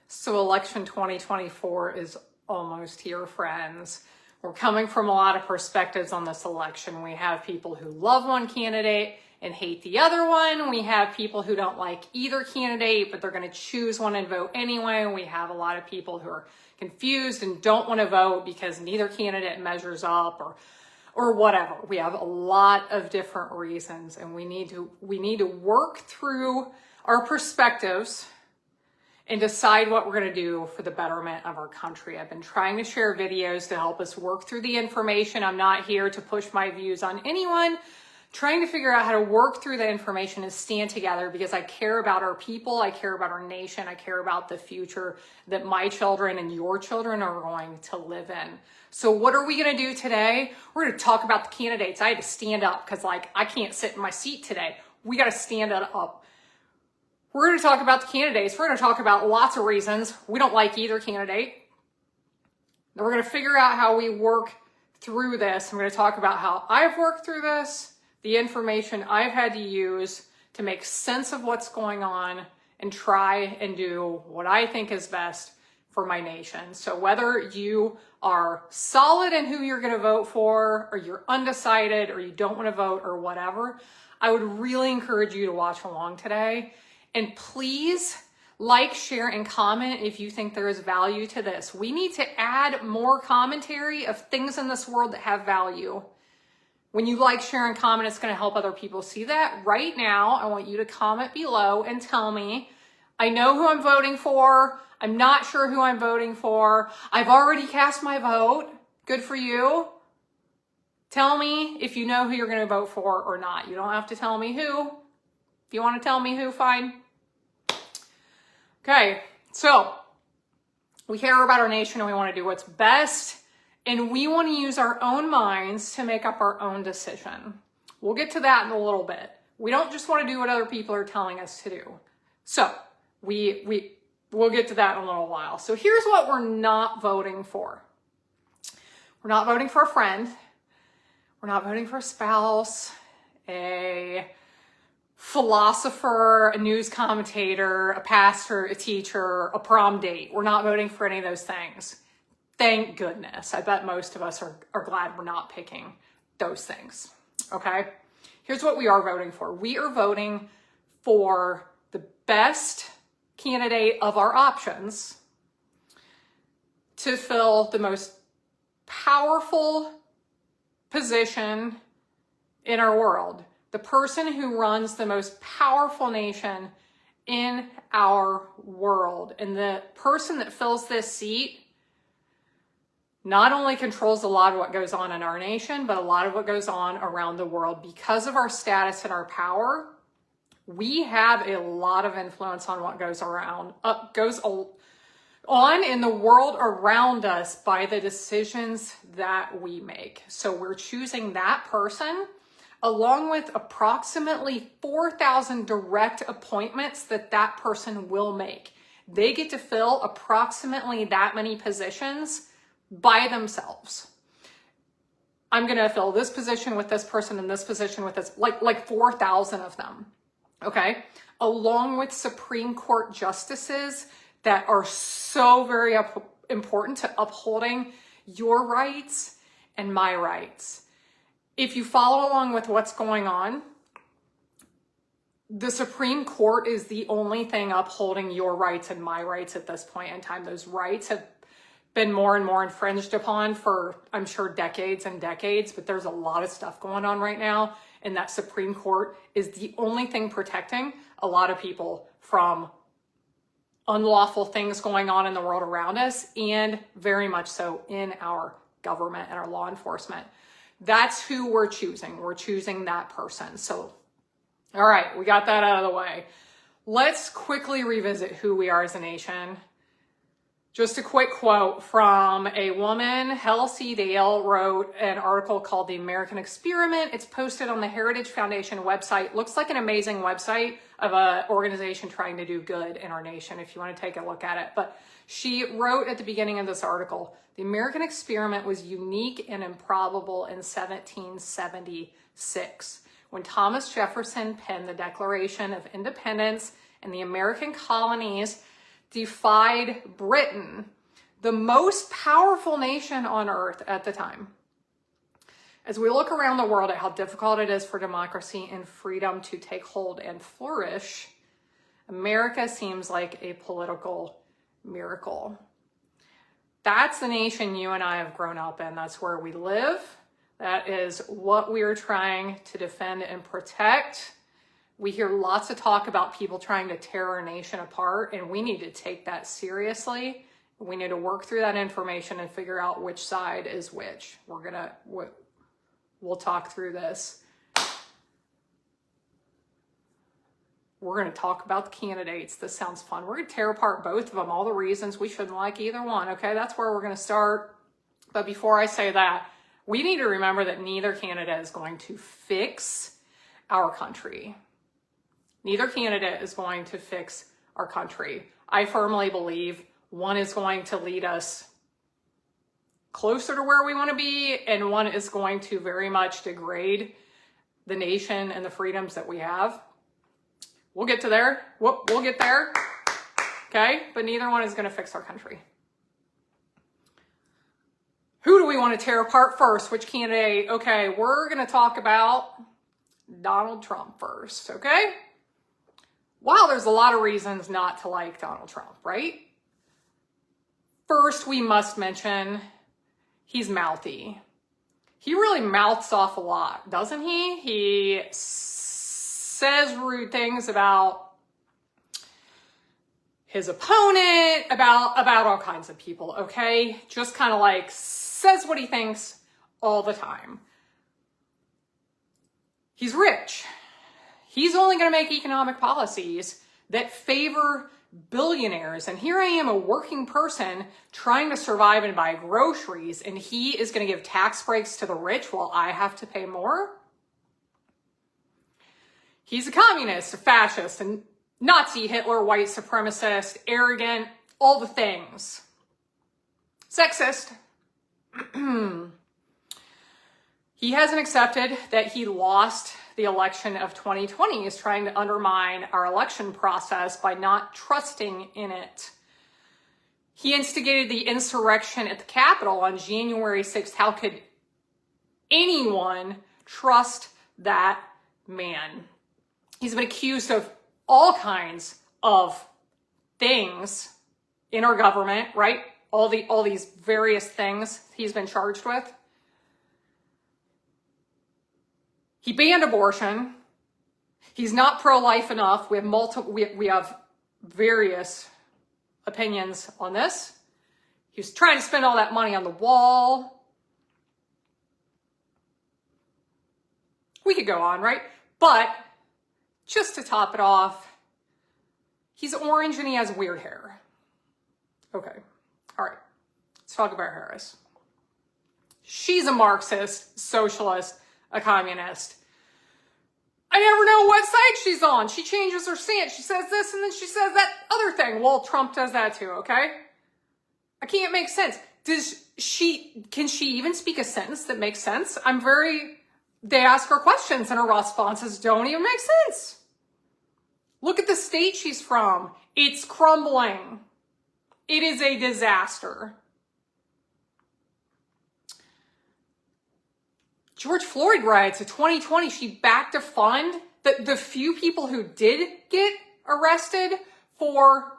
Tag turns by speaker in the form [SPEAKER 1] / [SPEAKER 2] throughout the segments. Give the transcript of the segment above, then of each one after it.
[SPEAKER 1] So election 2024 is almost here, friends. We're coming from a lot of perspectives on this election. We have people who love one candidate and hate the other one. We have people who don't like either candidate, but they're going to choose one and vote anyway. We have a lot of people who are confused and don't want to vote because neither candidate measures up or whatever. We have a lot of different reasons, and we need to work through our perspectives and decide what we're going to do for the betterment of our country. I've been trying to share videos to help us work through the information. I'm not here to push my views on anyone. Trying to figure out how to work through the information and stand together because I care about our people, I care about our nation, I care about the future that my children and your children are going to live in. So what are we going to do today? We're going to talk about the candidates. I had to stand up because I can't sit in my seat today. We got to stand up. We're going to talk about the candidates. We're going to talk about lots of reasons we don't like either candidate. Then we're going to figure out how we work through this. I'm going to talk about how I've worked through this, the information I've had to use to make sense of what's going on and try and do what I think is best for my nation. So whether you are solid in who you're going to vote for, or you're undecided, or you don't want to vote, or whatever, I would really encourage you to watch along today. And please like, share, and comment if you think there is value to this. We need to add more commentary of things in this world that have value. When you like, share, and comment, it's going to help other people see that. Right now, I want you to comment below and tell me, I know who I'm voting for. I'm not sure who I'm voting for. I've already cast my vote. Good for you. Tell me if you know who you're going to vote for or not. You don't have to tell me who. If you want to tell me who, fine. Okay, so we care about our nation and we want to do what's best, and we want to use our own minds to make up our own decision. We'll get to that in a little bit. We don't just want to do what other people are telling us to do. So we'll get to that in a little while. So here's what we're not voting for. We're not voting for a friend. We're not voting for a spouse, a philosopher, a news commentator, a pastor, a teacher, a prom date. We're not voting for any of those things. Thank goodness. I bet most of us are glad we're not picking those things. Okay? Here's what we are voting for. We are voting for the best candidate of our options to fill the most powerful position in our world. The person who runs the most powerful nation in our world. And the person that fills this seat not only controls a lot of what goes on in our nation, but a lot of what goes on around the world. Because of our status and our power, we have a lot of influence on what goes on in the world around us by the decisions that we make. So we're choosing that person along with approximately 4,000 direct appointments that person will make. They get to fill approximately that many positions by themselves. I'm going to fill this position with this person and this position with this, like 4,000 of them. Okay. Along with Supreme Court justices that are so very important to upholding your rights and my rights. If you follow along with what's going on, the Supreme Court is the only thing upholding your rights and my rights at this point in time. Those rights have been more and more infringed upon for, I'm sure, decades and decades, but there's a lot of stuff going on right now, and that Supreme Court is the only thing protecting a lot of people from unlawful things going on in the world around us, and very much so in our government and our law enforcement. That's who we're choosing. We're choosing that person. So, all right, we got that out of the way. Let's quickly revisit who we are as a nation. Just a quick quote from a woman. Hell C. Dale wrote an article called The American Experiment. It's posted on the Heritage Foundation website. Looks like an amazing website of an organization trying to do good in our nation, if you want to take a look at it. But she wrote at the beginning of this article, the American experiment was unique and improbable in 1776, when Thomas Jefferson penned the Declaration of Independence and the American colonies defied Britain, the most powerful nation on earth at the time. As we look around the world at how difficult it is for democracy and freedom to take hold and flourish, America seems like a political miracle. That's the nation you and I have grown up in. That's where we live. That is what we are trying to defend and protect. We hear lots of talk about people trying to tear our nation apart, and we need to take that seriously. We need to work through that information and figure out which side is which. We'll talk through this. We're going to talk about the candidates. This sounds fun. We're going to tear apart both of them, all the reasons we shouldn't like either one. Okay, that's where we're going to start. But before I say that, we need to remember that neither candidate is going to fix our country. Neither candidate is going to fix our country. I firmly believe one is going to lead us closer to where we want to be, and one is going to very much degrade the nation and the freedoms that we have. We'll get to there. We'll get there. Okay? But neither one is going to fix our country. Who do we want to tear apart first? Which candidate? Okay, we're going to talk about Donald Trump first, okay? Wow, there's a lot of reasons not to like Donald Trump, right? First, we must mention he's mouthy. He really mouths off a lot, doesn't he? He says rude things about his opponent, about all kinds of people, okay? Just kind of like says what he thinks all the time. He's rich. He's only going to make economic policies that favor billionaires. And here I am, a working person trying to survive and buy groceries, and he is going to give tax breaks to the rich while I have to pay more? He's a communist, a fascist, a Nazi, Hitler, white supremacist, arrogant, all the things. Sexist. He hasn't accepted that he lost the election of 2020. He's trying to undermine our election process by not trusting in it. He instigated the insurrection at the Capitol on January 6th. How could anyone trust that man? He's been accused of all kinds of things in our government, right? All these various things he's been charged with. He banned abortion. He's not pro-life enough. We have various opinions on this. He was trying to spend all that money on the wall. We could go on, right? But just to top it off, he's orange and he has weird hair. Okay. All right. Let's talk about Harris. She's a Marxist, socialist, a communist. I never know what side she's on. She changes her stance. She says this and then she says that other thing. Well, Trump does that too, okay? I can't make sense. Can she even speak a sentence that makes sense? They ask her questions and her responses don't even make sense. Look at the state she's from. It's crumbling. It is a disaster. George Floyd riots of 2020, she backed a fund that the few people who did get arrested for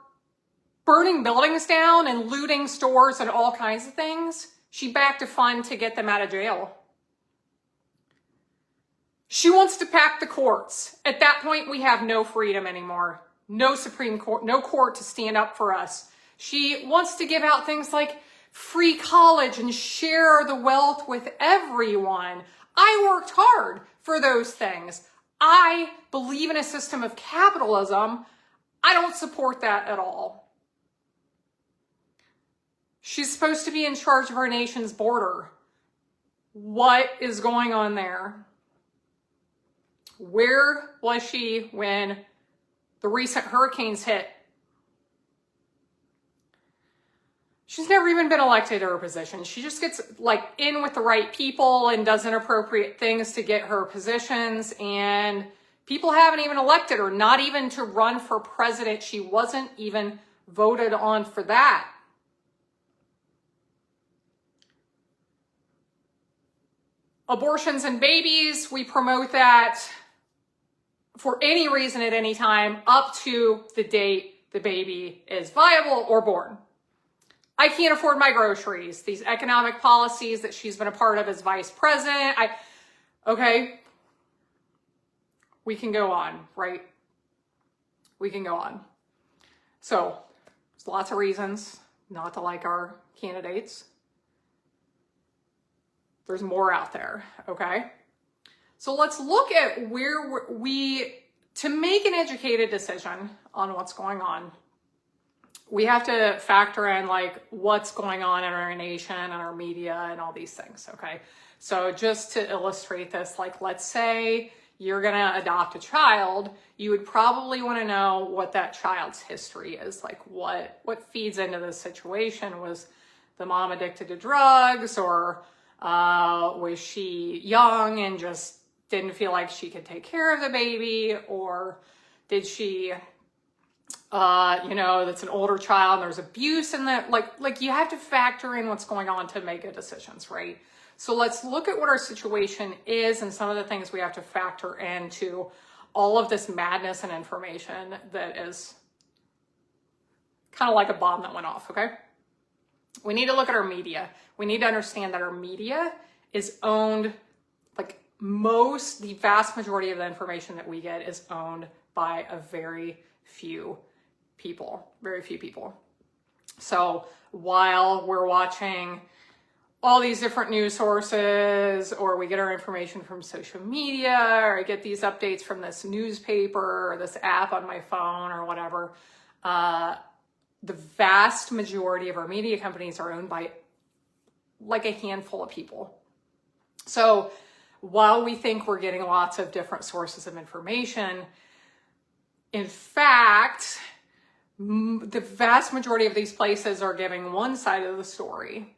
[SPEAKER 1] burning buildings down and looting stores and all kinds of things, she backed a fund to get them out of jail. She wants to pack the courts. At that point, we have no freedom anymore. No Supreme Court, no court to stand up for us. She wants to give out things like free college and share the wealth with everyone. I worked hard for those things. I believe in a system of capitalism. I don't support that at all. She's supposed to be in charge of our nation's border. What is going on there? Where was she when the recent hurricanes hit? She's never even been elected to her position. She just gets in with the right people and does inappropriate things to get her positions. And people haven't even elected her, not even to run for president. She wasn't even voted on for that. Abortions and babies, we promote that for any reason at any time up to the date the baby is viable or born. I can't afford my groceries. These economic policies that she's been a part of as vice president. Okay. We can go on, right? We can go on. So there's lots of reasons not to like our candidates. There's more out there, okay? So let's look at where to make an educated decision on what's going on, we have to factor in like what's going on in our nation and our media and all these things, okay? So just to illustrate this, like let's say you're gonna adopt a child, you would probably wanna know what that child's history is, like what feeds into this situation. Was the mom addicted to drugs, or was she young and just didn't feel like she could take care of the baby, or did she, that's an older child and there's abuse in that, like you have to factor in what's going on to make good decisions, right? So let's look at what our situation is and some of the things we have to factor into all of this madness and information that is kind of like a bomb that went off, okay? We need to look at our media. We need to understand that our media is owned, the vast majority of the information that we get is owned by a very few people. So while we're watching all these different news sources, or we get our information from social media, or I get these updates from this newspaper or this app on my phone or whatever, the vast majority of our media companies are owned by like a handful of people. So while we think we're getting lots of different sources of information, in fact, the vast majority of these places are giving one side of the story.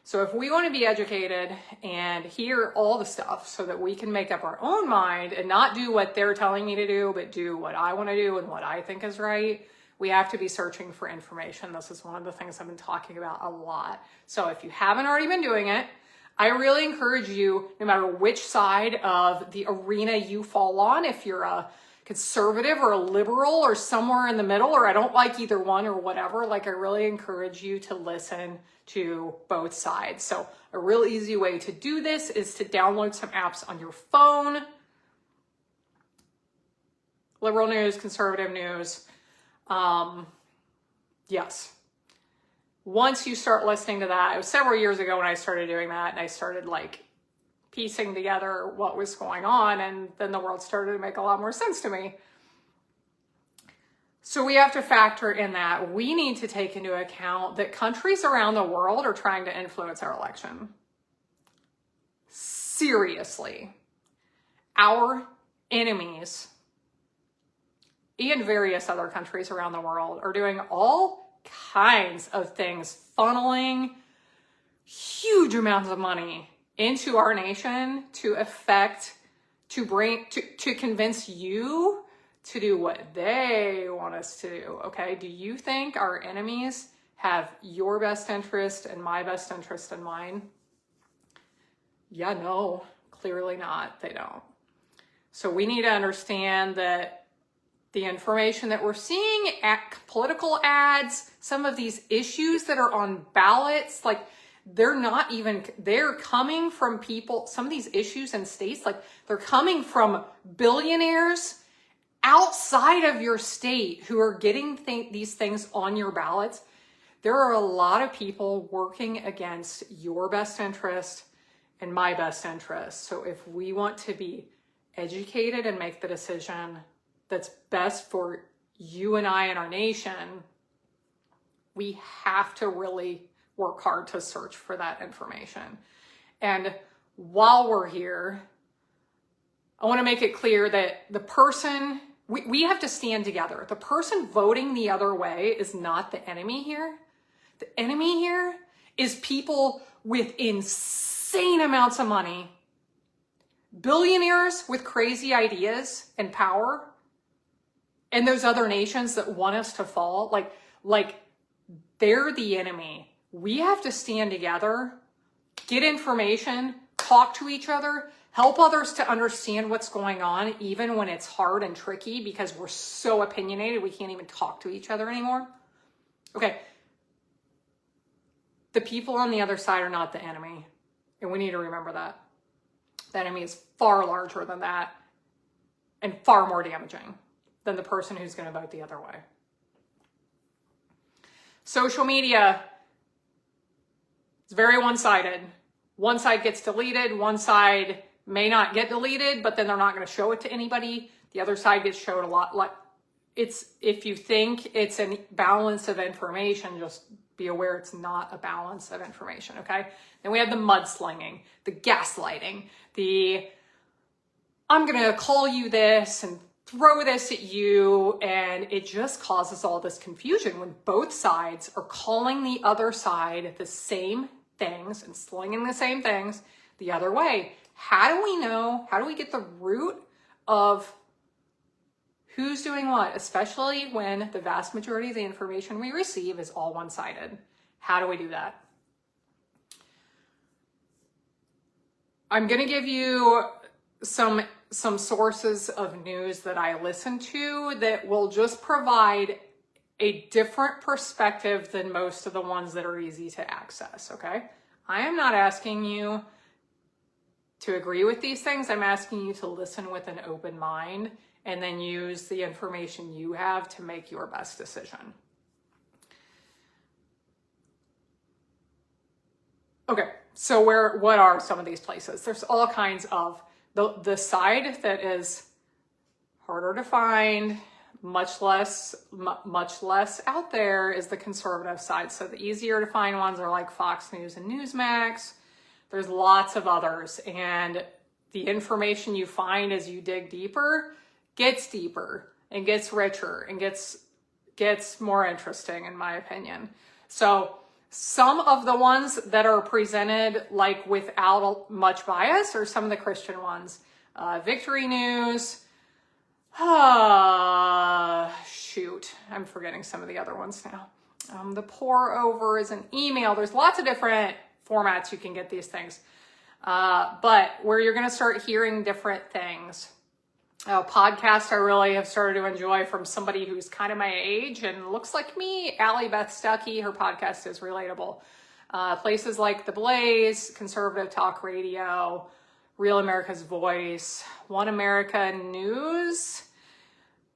[SPEAKER 1] So if we want to be educated and hear all the stuff so that we can make up our own mind and not do what they're telling me to do, but do what I want to do and what I think is right, we have to be searching for information. This is one of the things I've been talking about a lot. So if you haven't already been doing it, I really encourage you, no matter which side of the arena you fall on, if you're a conservative or a liberal or somewhere in the middle, or I don't like either one or whatever, I really encourage you to listen to both sides. So a real easy way to do this is to download some apps on your phone. Liberal news, conservative news. Yes. Once you start listening to that, it was several years ago when I started doing that, and I started piecing together what was going on, and then the world started to make a lot more sense to me. So we have to factor in that. We need to take into account that countries around the world are trying to influence our election. Seriously. Our enemies and various other countries around the world are doing all kinds of things, funneling huge amounts of money into our nation to convince you to do what they want us to do, okay? Do you think our enemies have your best interest and my best interest in mind? Yeah, no, clearly not. They don't. So we need to understand that the information that we're seeing at political ads, some of these issues that are on ballots, they're coming from people, some of these issues in states, they're coming from billionaires outside of your state who are getting these things on your ballots. There are a lot of people working against your best interest and my best interest. So if we want to be educated and make the decision that's best for you and I and our nation, we have to really work hard to search for that information. And while we're here, I want to make it clear that the person, we have to stand together. The person voting the other way is not the enemy here. The enemy here is people with insane amounts of money, billionaires with crazy ideas and power, and those other nations that want us to fall. Like, they're the enemy. We have to stand together, get information, talk to each other, help others to understand what's going on, even when it's hard and tricky because we're so opinionated we can't even talk to each other anymore. Okay. The people on the other side are not the enemy. And we need to remember that. The enemy is far larger than that and far more damaging than the person who's going to vote the other way. Social media is very one-sided. One side gets deleted, one side may not get deleted, but then they're not going to show it to anybody. The other side gets showed a lot. Like, it's, if you think it's a balance of information, just be aware it's not a balance of information, okay? Then we have the mudslinging, the gaslighting, the I'm going to call you this and throw this at you, and it just causes all this confusion when both sides are calling the other side the same things and slinging the same things the other way. How do we know? How do we get the root of who's doing what, especially when the vast majority of the information we receive is all one-sided? How do we do that? I'm going to give you some sources of news that I listen to that will just provide a different perspective than most of the ones that are easy to access, okay? I am not asking you to agree with these things. I'm asking you to listen with an open mind and then use the information you have to make your best decision. Okay, so what are some of these places? There's all kinds of, the side that is harder to find, much less out there is the conservative side. So the easier to find ones are like Fox News and Newsmax. There's lots of others, and the information you find as you dig deeper gets deeper and gets richer and gets more interesting, in my opinion. So some of the ones that are presented like without much bias are some of the Christian ones. Victory News. Shoot, I'm forgetting some of the other ones now. The Pour Over is an email. There's lots of different formats you can get these things. But where you're going to start hearing different things. Podcast I really have started to enjoy from somebody who's kind of my age and looks like me, Allie Beth Stuckey. Her podcast is relatable. Places like The Blaze, Conservative Talk Radio, Real America's Voice, One America News.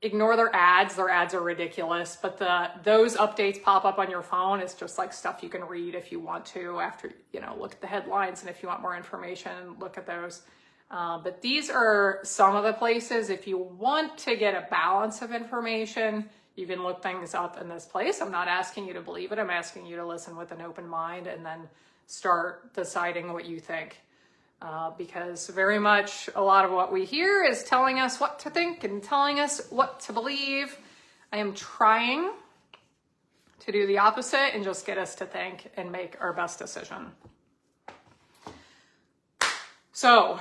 [SPEAKER 1] Ignore their ads. Their ads are ridiculous, but those updates pop up on your phone. It's just like stuff you can read if you want to after, look at the headlines, and if you want more information, look at those. But these are some of the places. If you want to get a balance of information, you can look things up in this place. I'm not asking you to believe it. I'm asking you to listen with an open mind and then start deciding what you think. Because very much a lot of what we hear is telling us what to think and telling us what to believe. I am trying to do the opposite and just get us to think and make our best decision. So,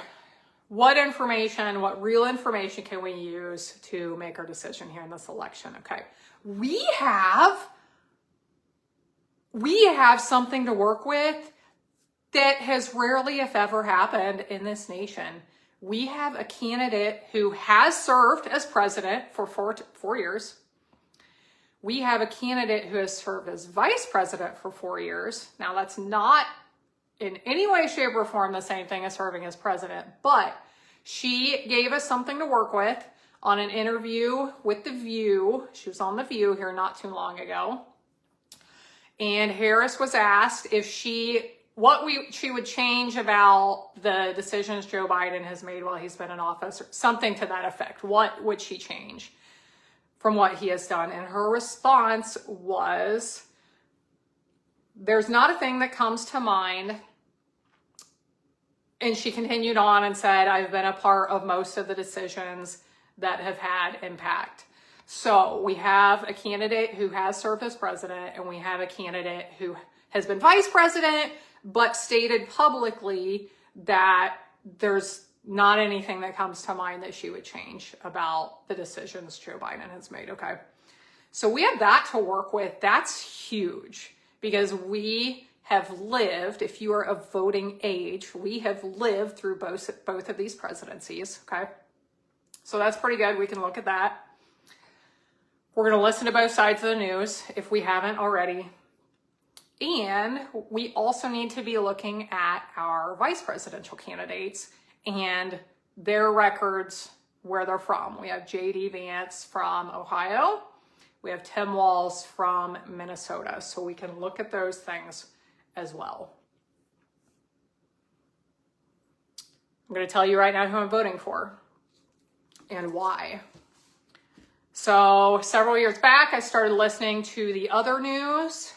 [SPEAKER 1] what real information can we use to make our decision here in this election? Okay. We have something to work with that has rarely, if ever, happened in this nation. We have a candidate who has served as president for four years. We have a candidate who has served as vice president for 4 years. Now, that's not in any way, shape, or form the same thing as serving as president, but she gave us something to work with on an interview with The View. She was on The View here not too long ago. And Harris was asked if she would change about the decisions Joe Biden has made while he's been in office, or something to that effect. What would she change from what he has done? And her response was, there's not a thing that comes to mind. And she continued on and said, I've been a part of most of the decisions that have had impact. So we have a candidate who has served as president, and we have a candidate who has been vice president, but stated publicly that there's not anything that comes to mind that she would change about the decisions Joe Biden has made. Okay. So we have that to work with. That's huge because we have lived, if you are of voting age, we have lived through both of these presidencies, okay? So that's pretty good. We can look at that. We're going to listen to both sides of the news if we haven't already. And we also need to be looking at our vice presidential candidates and their records, where they're from. We have J.D. Vance from Ohio. We have Tim Walz from Minnesota. So we can look at those things as well. I'm going to tell you right now who I'm voting for and why. So several years back, I started listening to the other news.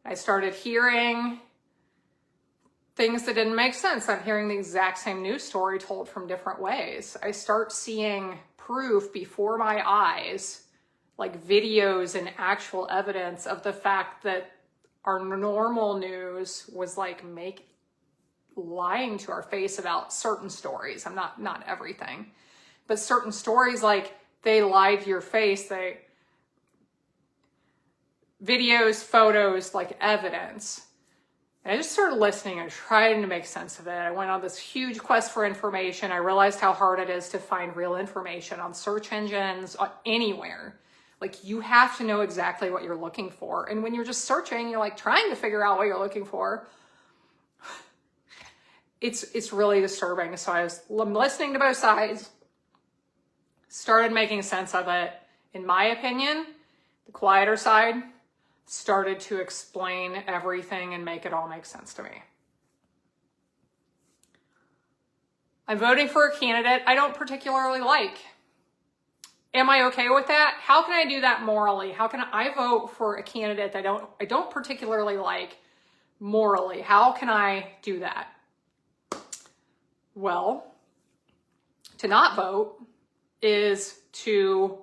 [SPEAKER 1] I started hearing things that didn't make sense. I'm hearing the exact same news story told from different ways. I start seeing proof before my eyes, like videos and actual evidence of the fact that our normal news was like lying to our face about certain stories. I'm not everything, but certain stories, like they lied to your face. Videos, photos, like evidence. And I just started listening and trying to make sense of it. I went on this huge quest for information. I realized how hard it is to find real information on search engines, anywhere. Like you have to know exactly what you're looking for. And when you're just searching, you're like trying to figure out what you're looking for. It's really disturbing. So I'm listening to both sides, started making sense of it. In my opinion, the quieter side started to explain everything and make it all make sense to me. I'm voting for a candidate I don't particularly like. Am I okay with that? How can I do that morally? How can I vote for a candidate that I don't particularly like morally? How can I do that? Well, to not vote is to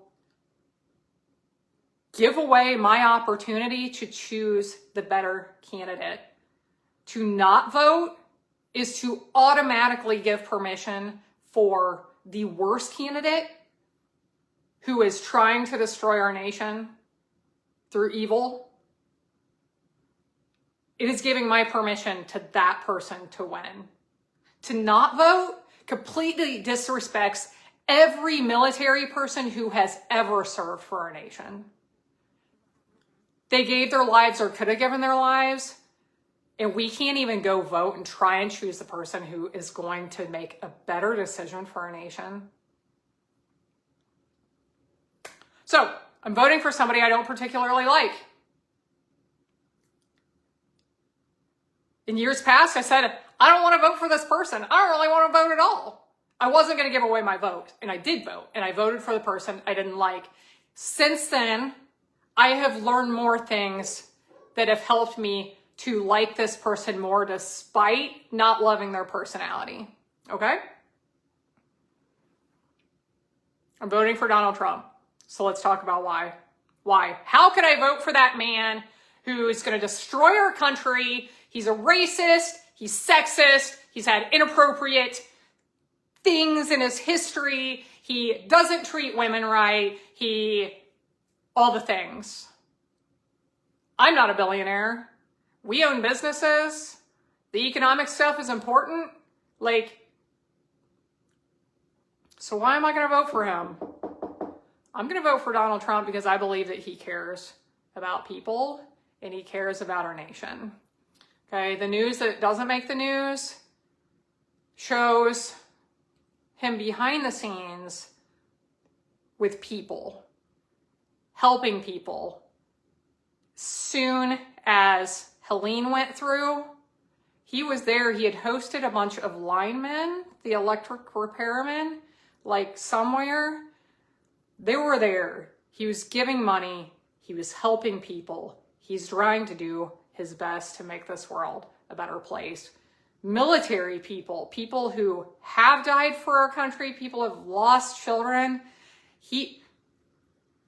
[SPEAKER 1] give away my opportunity to choose the better candidate. To not vote is to automatically give permission for the worst candidate who is trying to destroy our nation through evil. It is giving my permission to that person to win. To not vote completely disrespects every military person who has ever served for our nation. They gave their lives or could have given their lives, and we can't even go vote and try and choose the person who is going to make a better decision for our nation. So I'm voting for somebody I don't particularly like. In years past, I said, I don't want to vote for this person. I don't really want to vote at all. I wasn't going to give away my vote, and I did vote, and I voted for the person I didn't like. Since then, I have learned more things that have helped me to like this person more despite not loving their personality. Okay? I'm voting for Donald Trump. So let's talk about why. Why? How could I vote for that man who's going to destroy our country? He's a racist. He's sexist. He's had inappropriate things in his history. He doesn't treat women right. All the things. I'm not a billionaire. We own businesses. The economic stuff is important. So why am I going to vote for him? I'm going to vote for Donald Trump because I believe that he cares about people and he cares about our nation. Okay, the news that doesn't make the news shows him behind the scenes with people, helping people. Soon as Helene went through, he was there. He had hosted a bunch of linemen, the electric repairmen, somewhere. They were there. He was giving money. He was helping people. He's trying to do his best to make this world a better place. Military people, people who have died for our country, people who have lost children.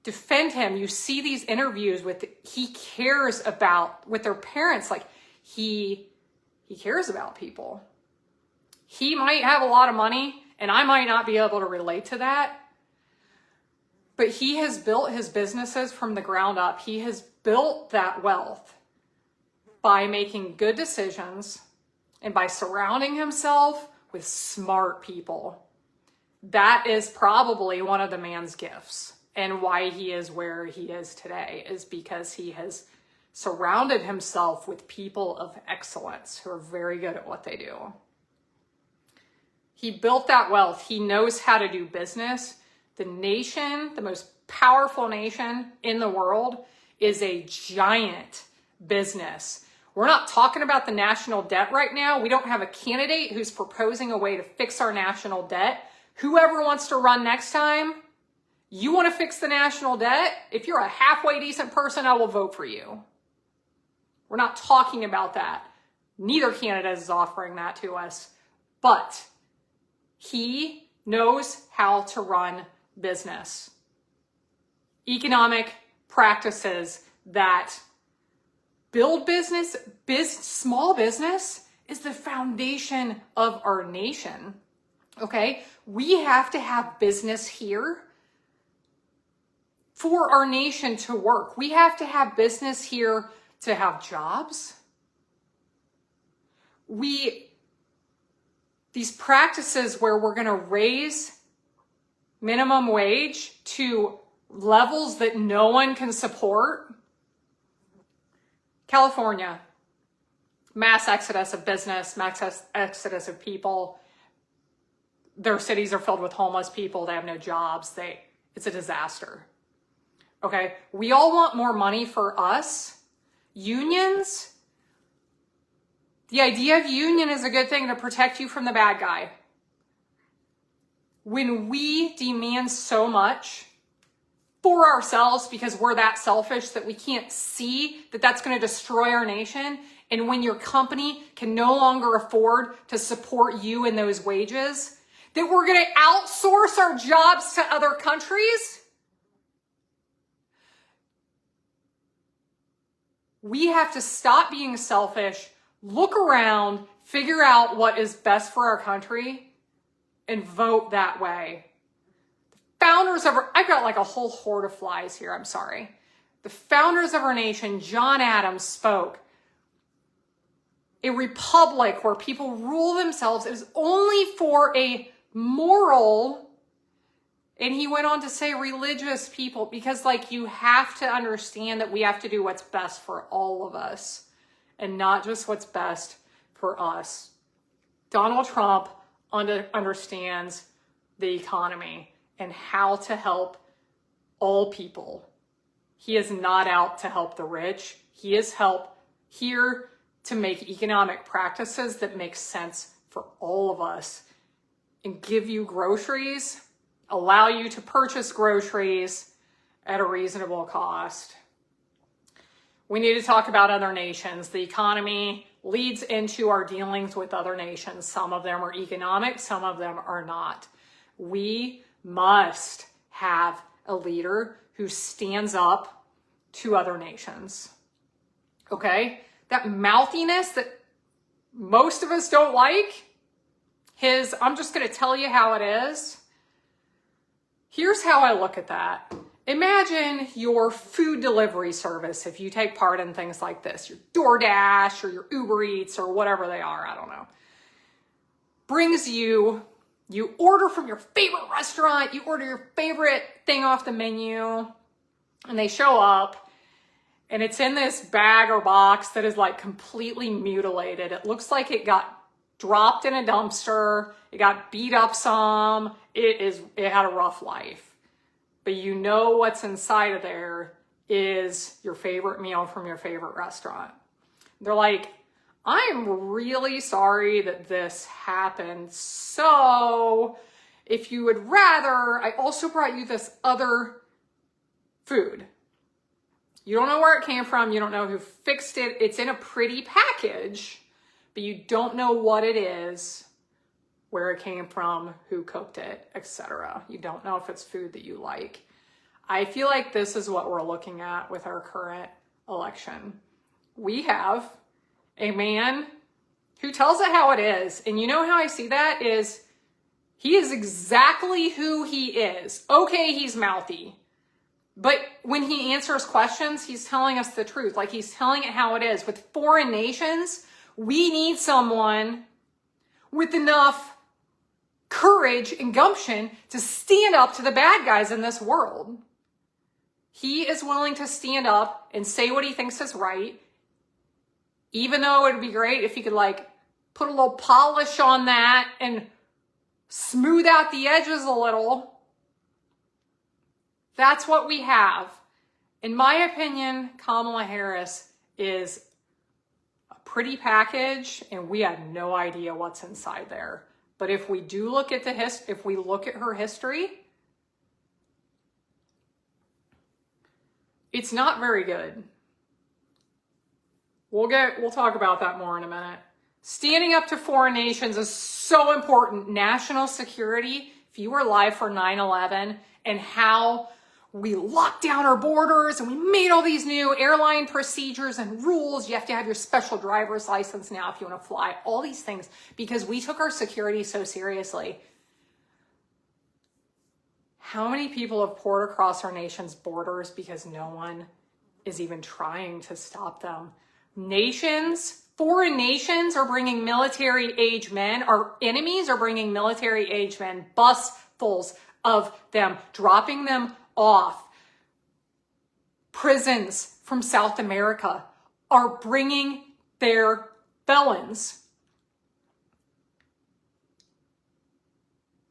[SPEAKER 1] Defend him. You see these interviews he cares about, with their parents, he cares about people. He might have a lot of money, and I might not be able to relate to that. But he has built his businesses from the ground up. He has built that wealth by making good decisions and by surrounding himself with smart people. That is probably one of the man's gifts, and why he is where he is today is because he has surrounded himself with people of excellence who are very good at what they do. He built that wealth. He knows how to do business. The nation, the most powerful nation in the world, is a giant business. We're not talking about the national debt right now. We don't have a candidate who's proposing a way to fix our national debt. Whoever wants to run next time, you want to fix the national debt? If you're a halfway decent person, I will vote for you. We're not talking about that. Neither candidate is offering that to us, but he knows how to run business. Economic practices that build business, small business is the foundation of our nation. Okay? We have to have business here for our nation to work. We have to have business here to have jobs. These practices where we're going to raise minimum wage to levels that no one can support. California, mass exodus of business, mass exodus of people. Their cities are filled with homeless people. They have no jobs. It's a disaster. Okay, we all want more money for us. Unions, the idea of union is a good thing to protect you from the bad guy. When we demand so much for ourselves because we're that selfish that we can't see that that's going to destroy our nation, and when your company can no longer afford to support you in those wages, that we're going to outsource our jobs to other countries. We have to stop being selfish, look around, figure out what is best for our country, and vote that way. The founders of I've got like a whole horde of flies here, I'm sorry. The founders of our nation, John Adams, spoke. A republic where people rule themselves is only for a moral, and he went on to say religious people, because you have to understand that we have to do what's best for all of us and not just what's best for us. Donald Trump understands the economy and how to help all people. He is not out to help the rich. He is here to make economic practices that make sense for all of us and give you groceries, allow you to purchase groceries at a reasonable cost. We need to talk about other nations. The economy leads into our dealings with other nations. Some of them are economic, some of them are not. We must have a leader who stands up to other nations. Okay? That mouthiness that most of us don't like, I'm just going to tell you how it is. Here's how I look at that. Imagine your food delivery service, if you take part in things like this, your DoorDash or your Uber Eats or whatever they are, I don't know, brings you order from your favorite restaurant, you order your favorite thing off the menu, and they show up, and it's in this bag or box that is completely mutilated. It looks like it got dropped in a dumpster, it got beat up some, it had a rough life. But you know what's inside of there is your favorite meal from your favorite restaurant. They're like, I'm really sorry that this happened. So if you would rather, I also brought you this other food. You don't know where it came from. You don't know who fixed it. It's in a pretty package, but you don't know what it is, where it came from, who cooked it, etc. You don't know if it's food that you like. I feel like this is what we're looking at with our current election. We have a man who tells it how it is. And you know how I see that is he is exactly who he is. Okay, he's mouthy. But when he answers questions, he's telling us the truth. Like, he's telling it how it is. With foreign nations, we need someone with enough courage and gumption to stand up to the bad guys in this world. He is willing to stand up and say what he thinks is right, even though it would be great if he could, like, put a little polish on that and smooth out the edges a little. That's what we have. In my opinion, Kamala Harris is a pretty package, and we have no idea what's inside there. But if we do look at if we look at her history, it's not very good. We'll talk about that more in a minute. Standing up to foreign nations is so important. National security, if you were alive for 9/11 and how we locked down our borders and we made all these new airline procedures and rules. You have to have your special driver's license now if you want to fly. All these things because we took our security so seriously. How many people have poured across our nation's borders because no one is even trying to stop them? Foreign nations are bringing military-age men. Our enemies are bringing military-age men, busfuls of them, dropping them off. Prisons from South America are bringing their felons.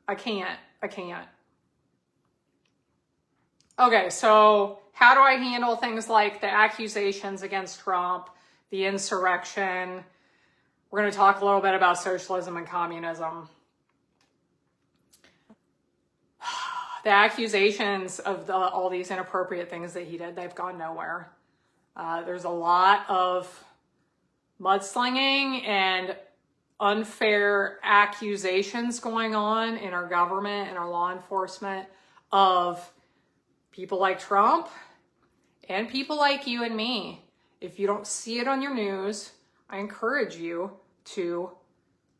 [SPEAKER 1] I can't. Okay, so how do I handle things like the accusations against Trump, the insurrection? We're going to talk a little bit about socialism and communism. The accusations of all these inappropriate things that he did, they've gone nowhere. There's a lot of mudslinging and unfair accusations going on in our government and our law enforcement of people like Trump and people like you and me. If you don't see it on your news, I encourage you to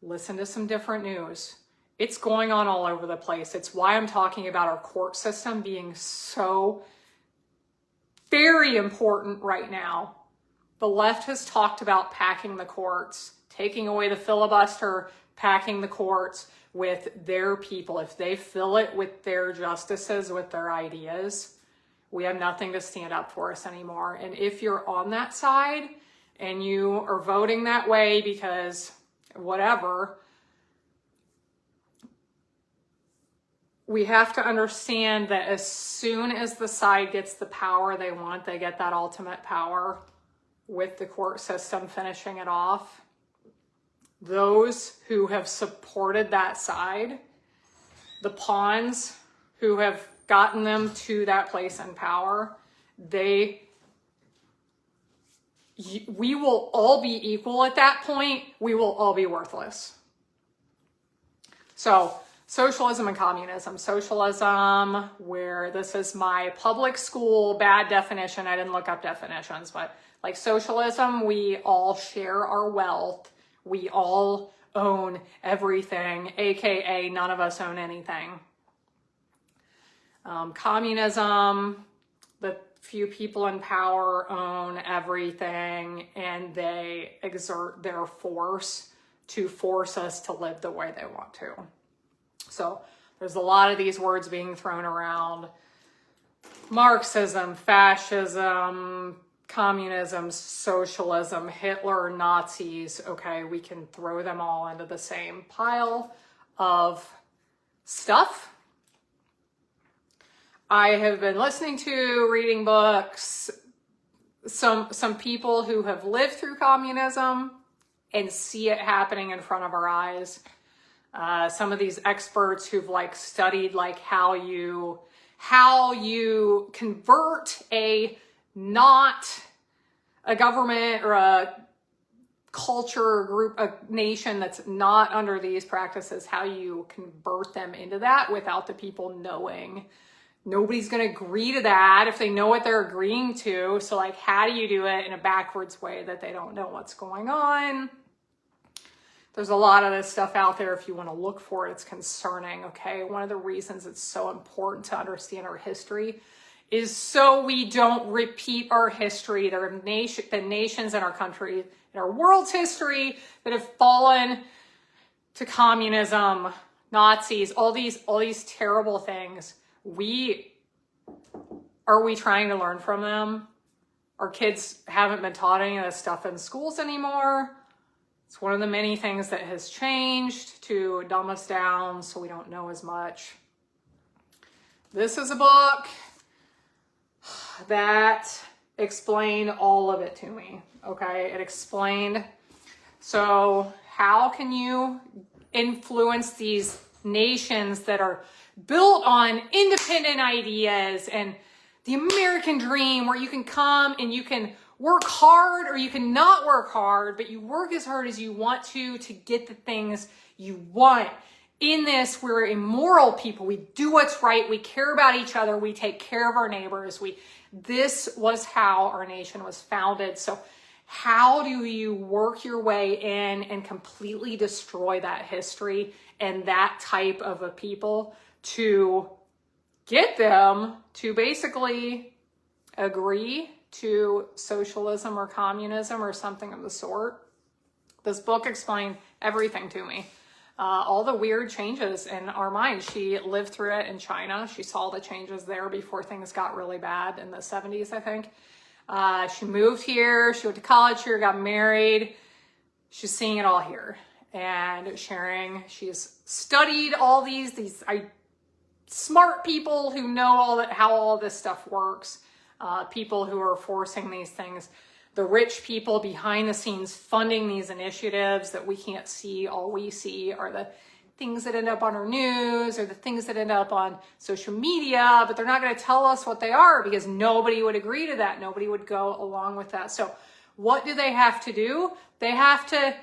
[SPEAKER 1] listen to some different news. It's going on all over the place. It's why I'm talking about our court system being so very important right now. The left has talked about packing the courts, taking away the filibuster, packing the courts with their people. If they fill it with their justices, with their ideas, we have nothing to stand up for us anymore. And if you're on that side and you are voting that way because whatever, we have to understand that as soon as the side gets the power they want, they get that ultimate power with the court system finishing it off. Those who have supported that side, the pawns who have gotten them to that place in power, we will all be equal at that point. We will all be worthless. So, socialism and communism. Socialism, where this is my public school bad definition. I didn't look up definitions, but like socialism, we all share our wealth. We all own everything, aka none of us own anything. Communism, the few people in power own everything and they exert their force to force us to live the way they want to. So there's a lot of these words being thrown around. Marxism, fascism, communism, socialism, Hitler, Nazis. Okay, we can throw them all into the same pile of stuff. I have been listening to, reading books, some people who have lived through communism and see it happening in front of our eyes. Some of these experts who've like studied like how you convert not a government or a culture or group, a nation that's not under these practices, how you convert them into that without the people knowing. Nobody's going to agree to that if they know what they're agreeing to. So like, how do you do it in a backwards way that they don't know what's going on? There's a lot of this stuff out there. If you want to look for it, it's concerning. Okay. One of the reasons it's so important to understand our history is so we don't repeat our history. There have been nations in our country, in our world's history, that have fallen to communism, Nazis, all these terrible things. Are we trying to learn from them? Our kids haven't been taught any of this stuff in schools anymore. It's one of the many things that has changed to dumb us down so we don't know as much. This is a book that explained all of it to me, okay? It explained, so how can you influence these nations that are built on independent ideas and the American dream, where you can come and you can work hard or you can not work hard, but you work as hard as you want to get the things you want. In this, we're immoral people. We do what's right. We care about each other. We take care of our neighbors. This was how our nation was founded. So how do you work your way in and completely destroy that history and that type of a people to get them to basically agree to socialism or communism or something of the sort? This book explained everything to me. All the weird changes in our mind. She lived through it in China. She saw the changes there before things got really bad in the 70s, I think. She moved here. She went to college here, got married. She's seeing it all here and sharing. She's studied all these smart people who know how all this stuff works. People who are forcing these things. The rich people behind the scenes funding these initiatives that we can't see. All we see are the things that end up on our news or the things that end up on social media, but they're not going to tell us what they are because nobody would agree to that. Nobody would go along with that. So what do they have to do? They have to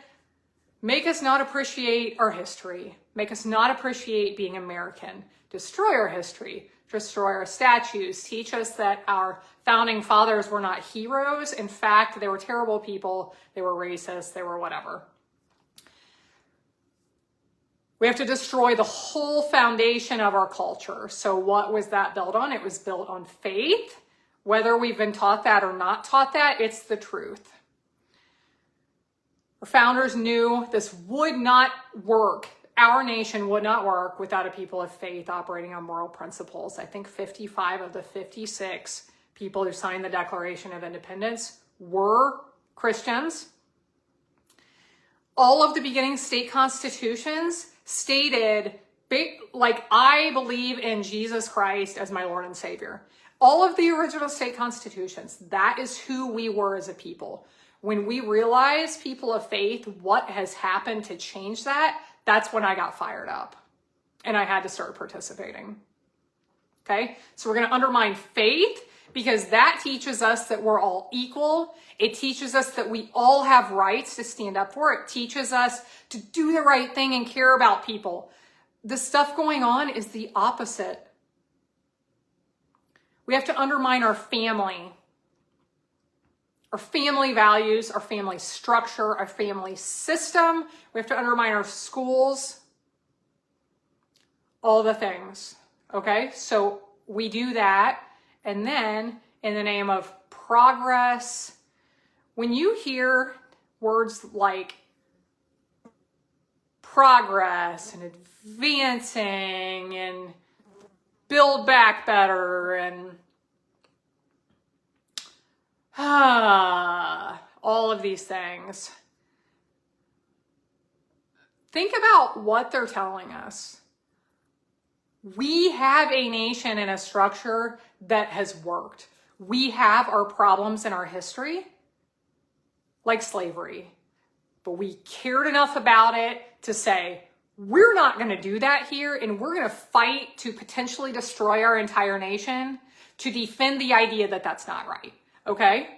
[SPEAKER 1] make us not appreciate our history, make us not appreciate being American, destroy our history, destroy our statues, teach us that our founding fathers were not heroes. In fact, they were terrible people. They were racist. They were whatever. We have to destroy the whole foundation of our culture. So what was that built on? It was built on faith. Whether we've been taught that or not taught that, it's the truth. Our founders knew this would not work. Our nation would not work without a people of faith operating on moral principles. I think 55 of the 56 people who signed the Declaration of Independence were Christians. All of the beginning state constitutions stated, I believe in Jesus Christ as my Lord and Savior. All of the original state constitutions, that is who we were as a people. When we realize, people of faith, what has happened to change that, that's when I got fired up and I had to start participating. Okay, so we're going to undermine faith because that teaches us that we're all equal. It teaches us that we all have rights to stand up for. It teaches us to do the right thing and care about people. The stuff going on is the opposite. We have to undermine our family values, our family structure, our family system. We have to undermine our schools, all the things. Okay, so we do that. And then in the name of progress, when you hear words like progress and advancing and build back better and all of these things, think about what they're telling us. We have a nation and a structure that has worked. We have our problems in our history, like slavery, but we cared enough about it to say, we're not going to do that here, and we're going to fight to potentially destroy our entire nation to defend the idea that that's not right. Okay?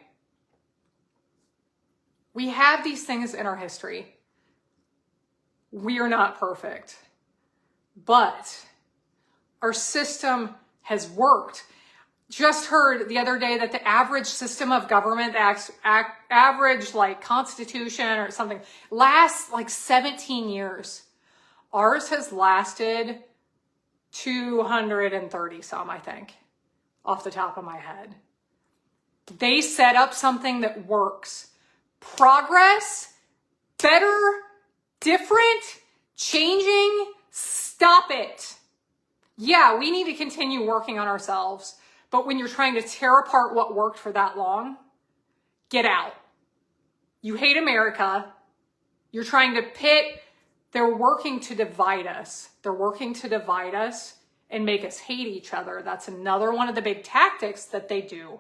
[SPEAKER 1] We have these things in our history. We are not perfect, but our system has worked. Just heard the other day that the average system of government, the average constitution or something, lasts 17 years. Ours has lasted 230 some, I think. off the top of my head. They set up something that works. Progress, better, different, changing, stop it. Yeah, we need to continue working on ourselves, but when you're trying to tear apart what worked for that long, get out. You hate America. You're trying to pit. They're working to divide us. They're working to divide us and make us hate each other. That's another one of the big tactics that they do.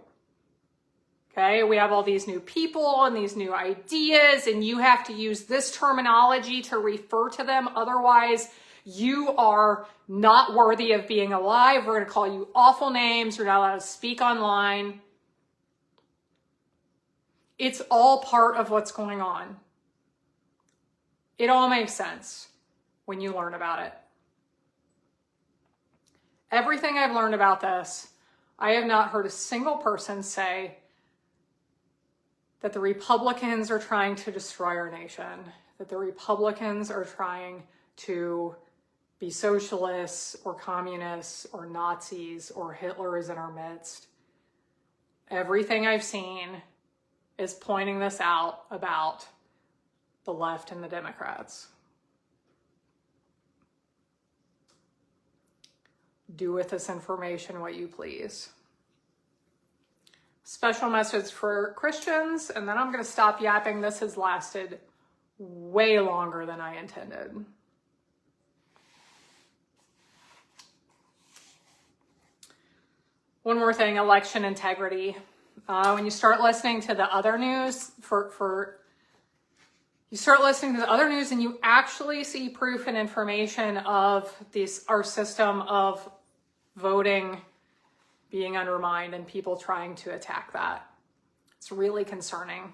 [SPEAKER 1] Okay, we have all these new people and these new ideas, and you have to use this terminology to refer to them. Otherwise, you are not worthy of being alive. We're going to call you awful names. You're not allowed to speak online. It's all part of what's going on. It all makes sense when you learn about it. Everything I've learned about this, I have not heard a single person say that the Republicans are trying to destroy our nation, that the Republicans are trying to be socialists or communists or Nazis or Hitler is in our midst. Everything I've seen is pointing this out about the left and the Democrats. Do with this information what you please. Special message for Christians, and then I'm going to stop yapping. This has lasted way longer than I intended. One more thing, election integrity. When you start listening to the other news, you start listening to the other news and you actually see proof and information of our system of voting being undermined and people trying to attack that. It's really concerning.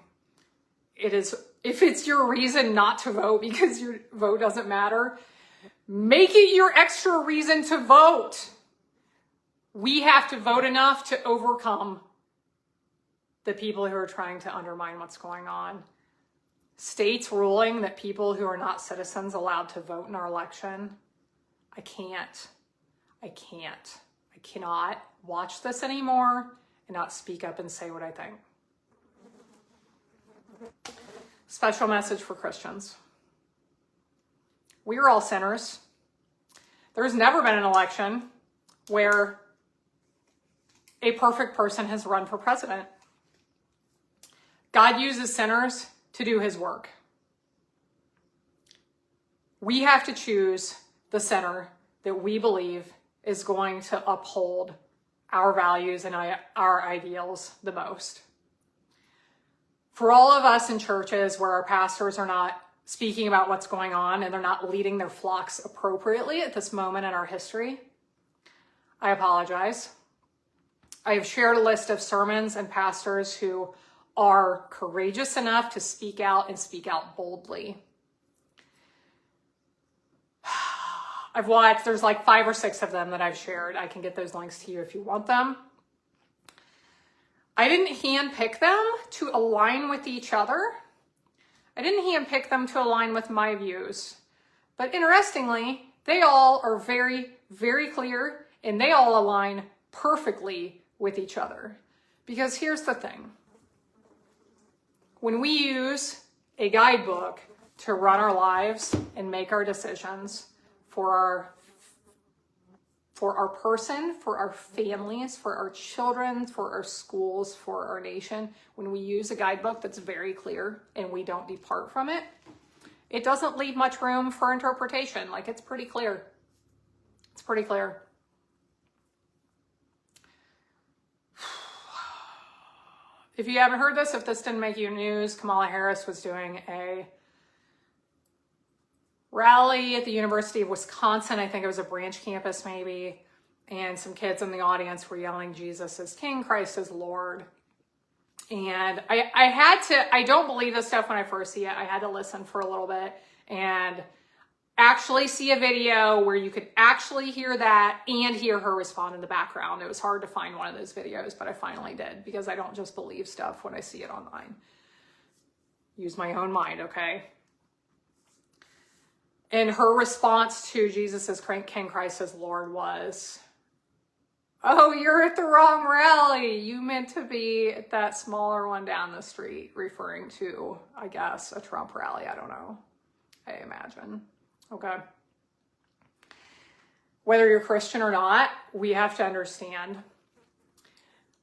[SPEAKER 1] It is, if it's your reason not to vote because your vote doesn't matter, make it your extra reason to vote. We have to vote enough to overcome the people who are trying to undermine what's going on. States ruling that people who are not citizens allowed to vote in our election. I cannot watch this anymore and not speak up and say what I think. Special message for Christians. We are all sinners. There's never been an election where a perfect person has run for president. God uses sinners to do his work. We have to choose the sinner that we believe is going to uphold our values and our ideals the most. For all of us in churches where our pastors are not speaking about what's going on and they're not leading their flocks appropriately at this moment in our history, I apologize. I have shared a list of sermons and pastors who are courageous enough to speak out and speak out boldly. I've watched, there's like 5 or 6 of them that I've shared. I can get those links to you if you want them. I didn't handpick them to align with each other. I didn't handpick them to align with my views. But interestingly, they all are very, very clear and they all align perfectly with each other. Because here's the thing. When we use a guidebook to run our lives and make our decisions for our person, for our families, for our children, for our schools, for our nation, when we use a guidebook that's very clear and we don't depart from it, it doesn't leave much room for interpretation. Like, it's pretty clear. It's pretty clear. If you haven't heard this, if this didn't make you news, Kamala Harris was doing a rally at the University of Wisconsin. I think it was a branch campus maybe. And some kids in the audience were yelling, Jesus is King, Christ is Lord. And I don't believe this stuff when I first see it. I had to listen for a little bit and actually see a video where you could actually hear that and hear her respond in the background. It was hard to find one of those videos, but I finally did because I don't just believe stuff when I see it online. Use my own mind, okay? And her response to Jesus as King, Christ as Lord was, Oh, you're at the wrong rally. You meant to be at that smaller one down the street, referring to, I guess, a Trump rally. I don't know. I imagine. Okay. Whether you're Christian or not, we have to understand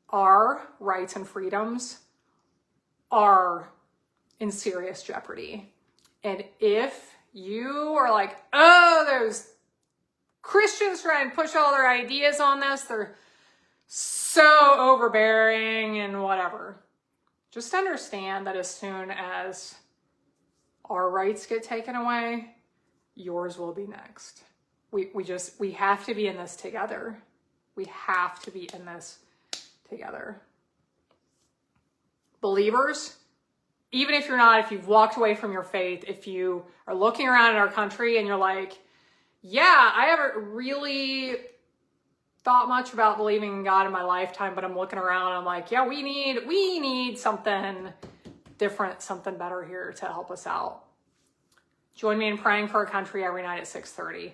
[SPEAKER 1] our rights and freedoms are in serious jeopardy. And if you are like, oh, those Christians trying to push all their ideas on this, they're so overbearing and whatever. Just understand that as soon as our rights get taken away, yours will be next. We have to be in this together. We have to be in this together. Believers, even if you're not, if you've walked away from your faith, if you are looking around in our country and you're like, yeah, I haven't really thought much about believing in God in my lifetime, but I'm looking around and I'm like, yeah, we need something different, something better here to help us out. Join me in praying for our country every night at 6:30.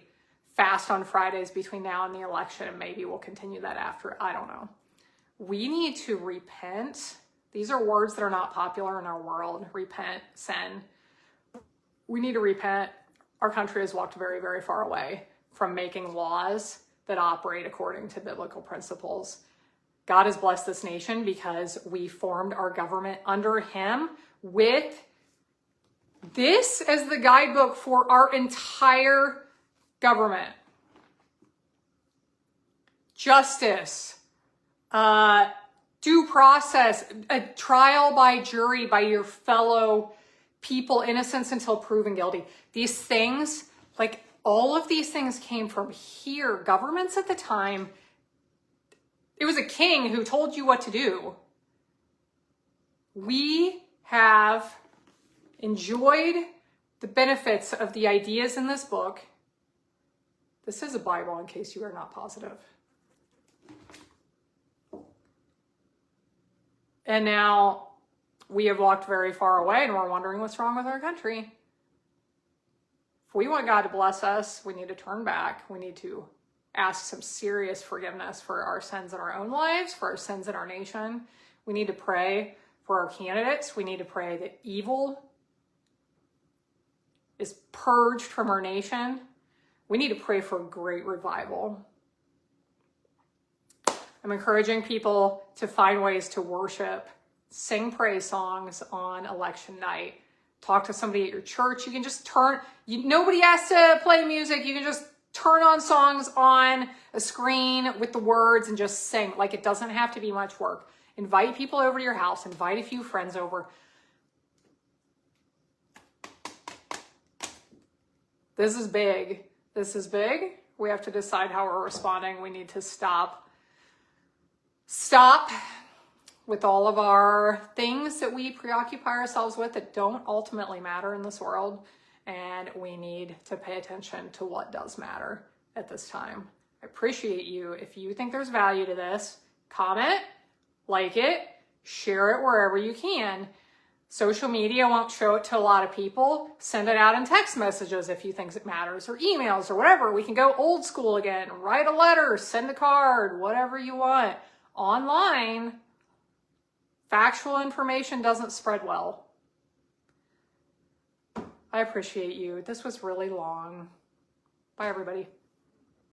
[SPEAKER 1] Fast on Fridays between now and the election, and maybe we'll continue that after. I don't know. We need to repent. These are words that are not popular in our world. Repent, sin. We need to repent. Our country has walked very, very far away from making laws that operate according to biblical principles. God has blessed this nation because we formed our government under him with this as the guidebook for our entire government. Justice, due process, a trial by jury by your fellow people, innocence until proven guilty. These things, like all of these things came from here. Governments at the time, it was a king who told you what to do. We have enjoyed the benefits of the ideas in this book. This is a Bible in case you are not positive. And now we have walked very far away and we're wondering what's wrong with our country. If we want God to bless us, we need to turn back. We need to ask some serious forgiveness for our sins in our own lives, for our sins in our nation. We need to pray for our candidates. We need to pray that evil is purged from our nation. We need to pray for a great revival. I'm encouraging people to find ways to worship, sing praise songs on election night. Talk to somebody at your church. You can just nobody has to play music. You can just turn on songs on a screen with the words and just sing. Like, it doesn't have to be much work. Invite people over to your house. Invite a few friends over. This is big. This is big. We have to decide how we're responding. We need to stop with all of our things that we preoccupy ourselves with that don't ultimately matter in this world. And we need to pay attention to what does matter at this time. I appreciate you. If you think there's value to this, comment, like it, share it wherever you can. Social media won't show it to a lot of people. Send it out in text messages if you think it matters, or emails or whatever. We can go old school again. Write a letter, send a card, whatever you want. Online, factual information doesn't spread well. I appreciate you. This was really long. Bye, everybody.